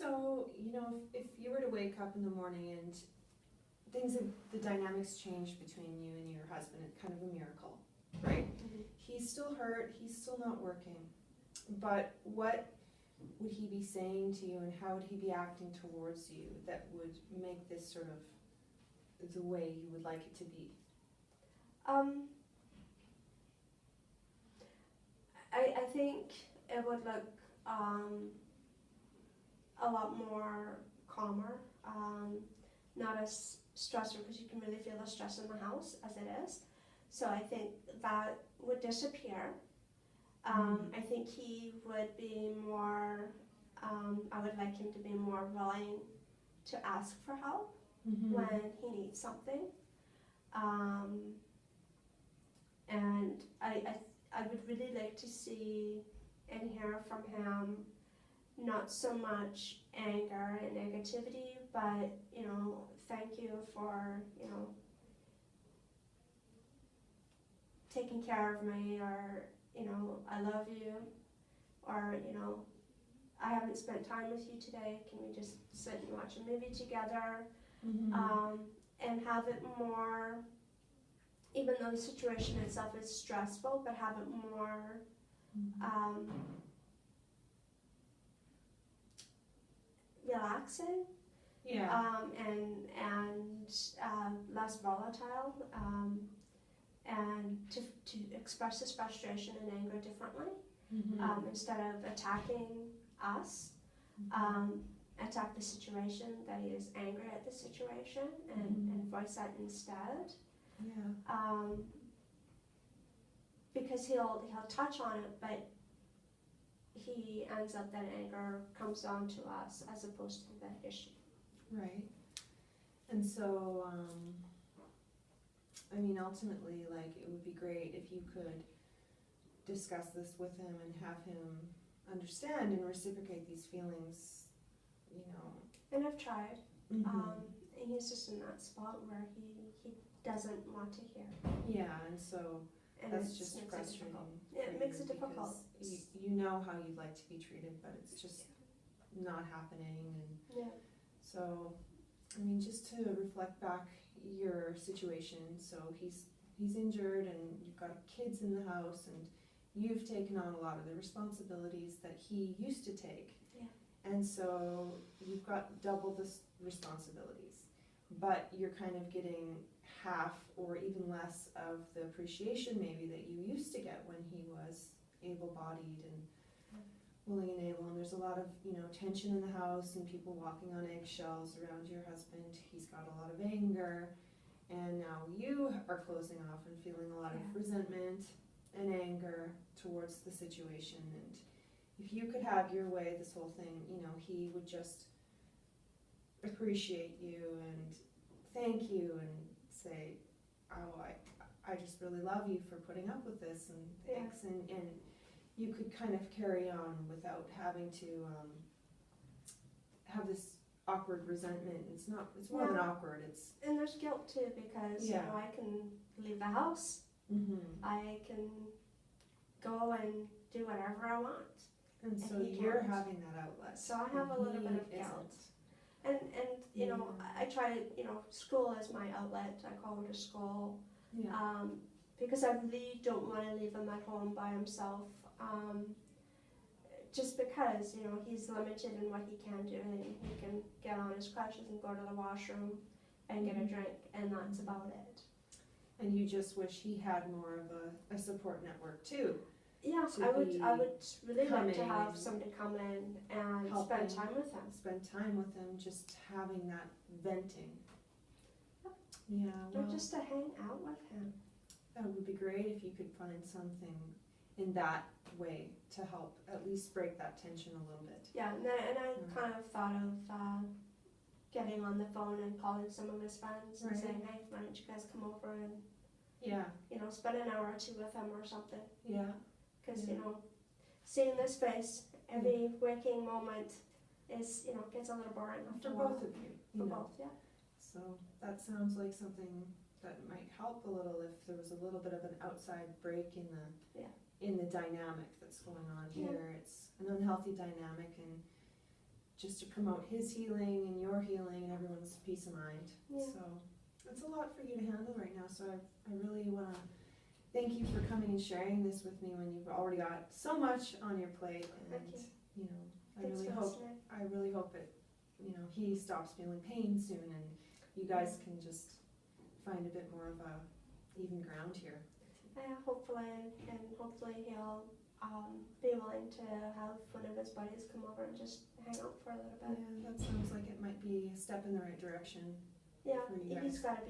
So, you know, if you were to wake up in the morning and the dynamics changed between you and your husband, it's kind of a miracle, right? Mm-hmm. He's still hurt, he's still not working, but what would he be saying to you and how would he be acting towards you that would make this sort of the way you would like it to be? I think it would look a lot more calmer, not as stressful, because you can really feel the stress in the house as it is. So I think that would disappear. I think he would be more, I would like him to be more willing to ask for help when he needs something. And I would really like to see and hear from him not so much anger and negativity, but, you know, thank you for, you know, taking care of me, or, you know, I love you, or, you know, I haven't spent time with you today, can we just sit and watch a movie together? And have it more, even though the situation itself is stressful, but have it more relaxing, and less volatile, and to express his frustration and anger differently, instead of attacking us. Attack the situation, that he is angry at the situation, and voice that instead. Because he'll touch on it, but he ends up that anger comes on to us as opposed to the issue. Right. And so, I mean, ultimately, like, it would be great if you could discuss this with him and have him understand and reciprocate these feelings, you know. And I've tried. And he's just in that spot where he doesn't want to hear. Yeah, and so that's just frustrating. It makes it difficult. You know how you'd like to be treated, but it's just not happening. And so, I mean, just to reflect back your situation, so he's injured and you've got kids in the house and you've taken on a lot of the responsibilities that he used to take. And so you've got double the responsibilities, but you're kind of getting half or even less of the appreciation maybe that you used to get when he was able-bodied and willing and able. And there's a lot of, you know, tension in the house and people walking on eggshells around your husband. He's got a lot of anger, and now you are closing off and feeling a lot of resentment and anger towards the situation. And if you could have your way, this whole thing, you know, he would just appreciate you and thank you and say, oh, I just really love you for putting up with this, and thanks. And you could kind of carry on without having to have this awkward resentment. It's more than awkward. And there's guilt too, because you know, I can leave the house. I can go and do whatever I want. And so you're having that outlet. So I have a little bit of guilt. And you know, I try to, you know, school is my outlet. I go to school because I really don't want to leave him at home by himself. Just because, you know, he's limited in what he can do, and he can get on his crutches and go to the washroom and get a drink, and that's about it. And you just wish he had more of a support network too. Yeah, I would really like to have somebody come in and spend time with him. Spend time with him, just having that venting. Yeah, well, or just to hang out with him. That would be great if you could find something in that way to help at least break that tension a little bit. Yeah, and I kind of thought of getting on the phone and calling some of his friends and saying, hey, why don't you guys come over and you know, spend an hour or two with him or something. Because, you know, seeing this face every waking moment is, you know, gets a little boring after a while. For both of you. For both, So that sounds like something that might help a little if there was a little bit of an outside break in the dynamic that's going on here. It's an unhealthy dynamic, and just to promote his healing and your healing and everyone's peace of mind. Yeah. So it's a lot for you to handle right now. So I really want to thank you for coming and sharing this with me when you've already got so much on your plate. And you know, I really hope it, you know, he stops feeling pain soon and you guys can just find a bit more of a even ground here. Hopefully, and hopefully he'll be willing to have one of his buddies come over and just hang out for a little bit. Yeah, that sounds like it might be a step in the right direction. Yeah, for you guys. he's got to